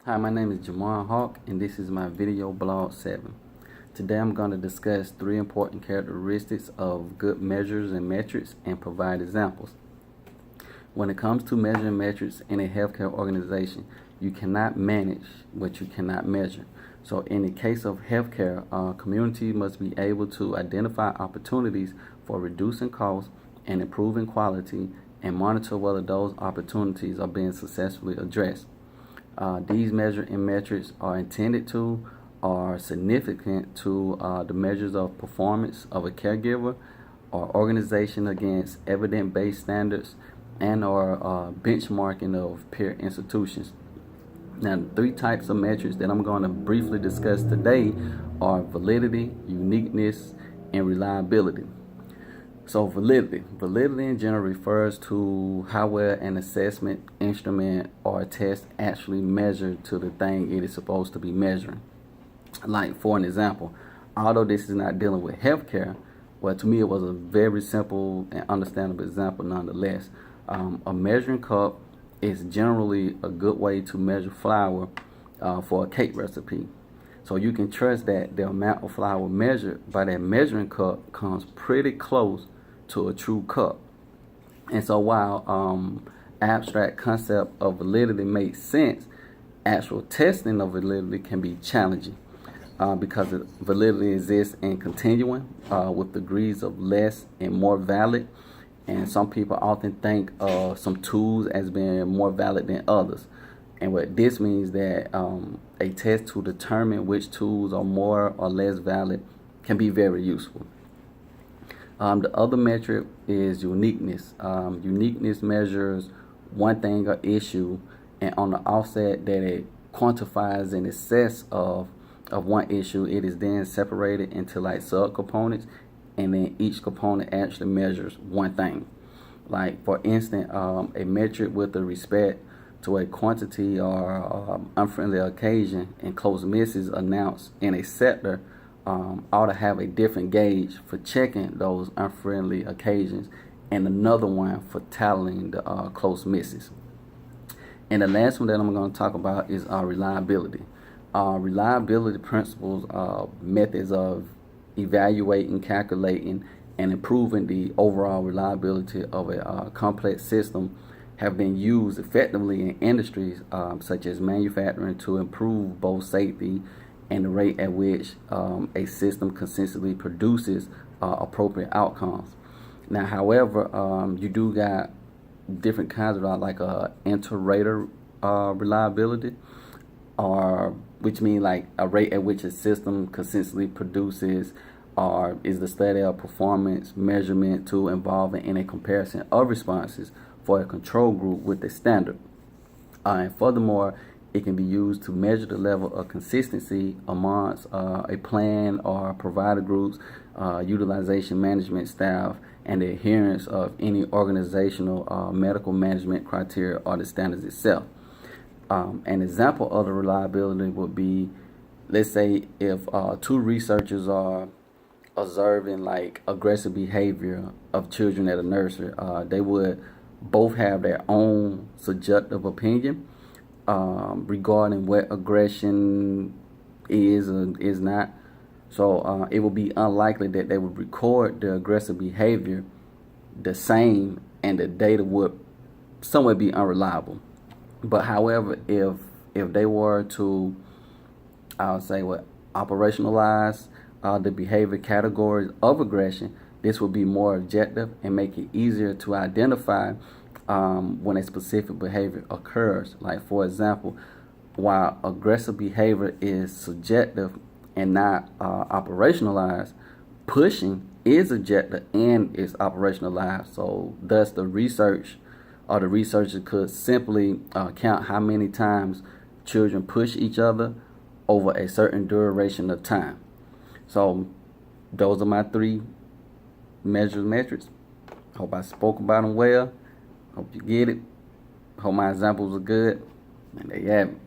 Hi, my name is Jamar Hawk, and this is my video blog 7. Today I'm going to discuss 3 important characteristics of good measures and metrics and provide examples. When it comes to measuring metrics in a healthcare organization, you cannot manage what you cannot measure. So in the case of healthcare, community must be able to identify opportunities for reducing costs and improving quality and monitor whether those opportunities are being successfully addressed. These measuring metrics are intended to or significant to the measures of performance of a caregiver or organization against evidence-based standards and or benchmarking of peer institutions. Now, the 3 types of metrics that I'm going to briefly discuss today are validity, uniqueness, and reliability. So validity in general refers to how well an assessment, instrument, or a test actually measured to the thing it is supposed to be measuring. Like for an example, although this is not dealing with healthcare, well, to me it was a very simple and understandable example nonetheless. A measuring cup is generally a good way to measure flour for a cake recipe. So you can trust that the amount of flour measured by that measuring cup comes pretty close to a true cup. And so while abstract concept of validity makes sense, actual testing of validity can be challenging because validity exists in continuum with degrees of less and more valid. And some people often think of some tools as being more valid than others. And what this means that a test to determine which tools are more or less valid can be very useful. The other metric is uniqueness. Uniqueness measures one thing or issue, and on the offset that it quantifies an excess of one issue, it is then separated into like subcomponents, and then each component actually measures one thing. Like for instance, a metric with respect to a quantity or unfriendly occasion and close misses announced in a sector ought to have a different gauge for checking those unfriendly occasions and another one for tallying the close misses. And the last one that I'm going to talk about is reliability. Reliability principles, methods of evaluating, calculating, and improving the overall reliability of a complex system have been used effectively in industries such as manufacturing to improve both safety and the rate at which a system consistently produces appropriate outcomes. Now, however, you do got different kinds of like inter-rater reliability, or which means like a rate at which a system consistently produces or is the study of performance measurement tool involving in a comparison of responses for a control group with a standard. And furthermore, it can be used to measure the level of consistency amongst a plan or provider groups, utilization management staff, and the adherence of any organizational medical management criteria or the standards itself. An example of the reliability would be, let's say, if 2 researchers are observing like aggressive behavior of children at a nursery, they would both have their own subjective opinion regarding what aggression is or is not. So it would be unlikely that they would record the aggressive behavior the same, and the data would somewhat be unreliable. But however, if they were to, I would say, operationalize the behavior categories of aggression, this would be more objective and make it easier to identify when a specific behavior occurs. Like for example, while aggressive behavior is subjective and not operationalized, pushing is objective and is operationalized. So thus the researcher could simply count how many times children push each other over a certain duration of time. So those are my 3 metrics. Hope I spoke about them well. Hope you get it. Hope my examples are good. And there you have it.